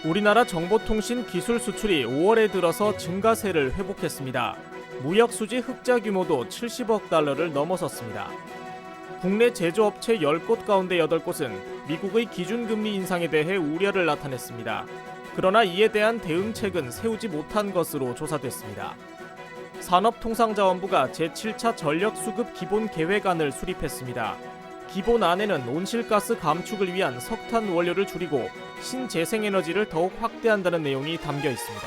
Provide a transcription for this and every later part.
우리나라 정보통신 기술 수출이 5월에 들어서 증가세를 회복했습니다. 무역 수지 흑자 규모도 70억 달러를 넘어섰습니다. 국내 제조업체 10곳 가운데 8곳은 미국의 기준금리 인상에 대해 우려를 나타냈습니다. 그러나 이에 대한 대응책은 세우지 못한 것으로 조사됐습니다. 산업통상자원부가 제7차 전력수급 기본계획안을 수립했습니다. 기본안에는 온실가스 감축을 위한 석탄 원료를 줄이고 신재생에너지를 더욱 확대한다는 내용이 담겨 있습니다.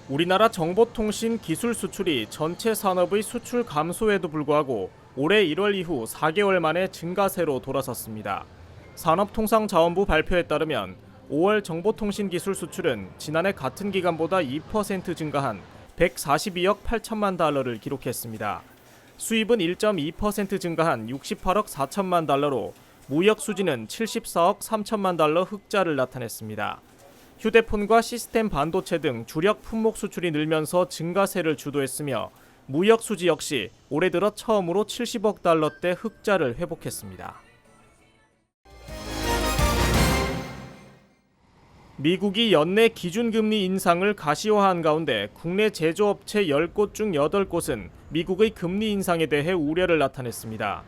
우리나라 정보통신 기술 수출이 전체 산업의 수출 감소에도 불구하고 올해 1월 이후 4개월 만에 증가세로 돌아섰습니다. 산업통상자원부 발표에 따르면 5월 정보통신 기술 수출은 지난해 같은 기간보다 2% 증가한 142억 8천만 달러를 기록했습니다. 수입은 1.2% 증가한 68억 4천만 달러로 무역 수지는 74억 3천만 달러 흑자를 나타냈습니다. 휴대폰과 시스템 반도체 등 주력 품목 수출이 늘면서 증가세를 주도했으며 무역 수지 역시 올해 들어 처음으로 70억 달러대 흑자를 회복했습니다. 미국이 연내 기준금리 인상을 가시화한 가운데 국내 제조업체 10곳 중 8곳은 미국의 금리 인상에 대해 우려를 나타냈습니다.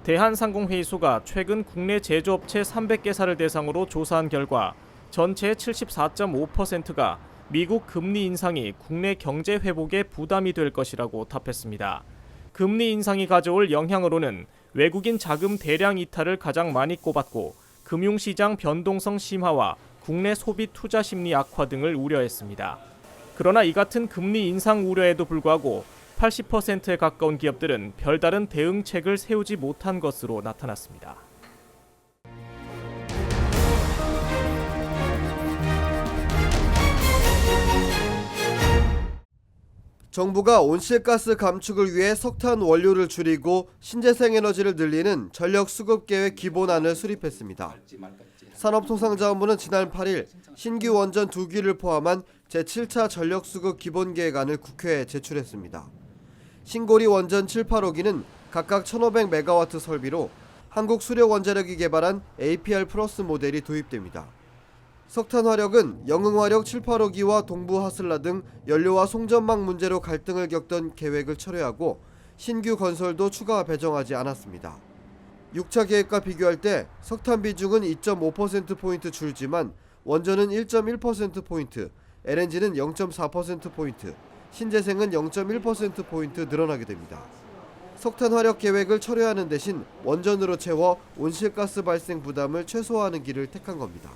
대한상공회의소가 최근 국내 제조업체 300개사를 대상으로 조사한 결과 전체의 74.5%가 미국 금리 인상이 국내 경제 회복에 부담이 될 것이라고 답했습니다. 금리 인상이 가져올 영향으로는 외국인 자금 대량 이탈을 가장 많이 꼽았고 금융시장 변동성 심화와 국내 소비 투자 심리 악화 등을 우려했습니다. 그러나 이 같은 금리 인상 우려에도 불구하고 80%에 가까운 기업들은 별다른 대응책을 세우지 못한 것으로 나타났습니다. 정부가 온실가스 감축을 위해 석탄 원료를 줄이고 신재생에너지를 늘리는 전력수급계획 기본안을 수립했습니다. 산업통상자원부는 지난 8일 신규 원전 2기를 포함한 제7차 전력수급 기본계획안을 국회에 제출했습니다. 신고리 원전 7, 8호기는 각각 1500메가와트 설비로 한국수력원자력이 개발한 APR 플러스 모델이 도입됩니다. 석탄 화력은 영흥화력 7, 8호기와 동부 하슬라 등 연료와 송전망 문제로 갈등을 겪던 계획을 철회하고 신규 건설도 추가 배정하지 않았습니다. 6차 계획과 비교할 때 석탄 비중은 2.5%포인트 줄지만 원전은 1.1%포인트, LNG는 0.4%포인트, 신재생은 0.1%포인트 늘어나게 됩니다. 석탄 화력 계획을 철회하는 대신 원전으로 채워 온실가스 발생 부담을 최소화하는 길을 택한 겁니다.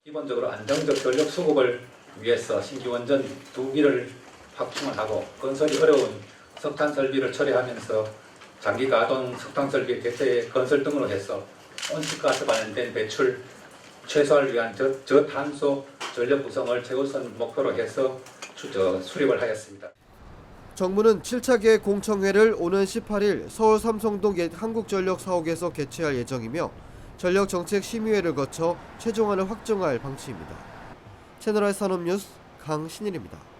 기본적으로 안정적 전력 수급을 위해서 신규 원전 2기를 확충을 하고 건설이 어려운 석탄 설비를 처리하면서 장기 가동 석탄 설비 대체 건설 등으로 해서 온실가스 관련된 배출 최소화를 위한 저탄소 전력 구성을 최우선 목표로 해서 수립을 하였습니다. 정부는 7차 계획 공청회를 오는 18일 서울 삼성동 한국전력 사옥에서 개최할 예정이며 전력정책심의회를 거쳐 최종안을 확정할 방침입니다. 채널R 산업뉴스 강신일입니다.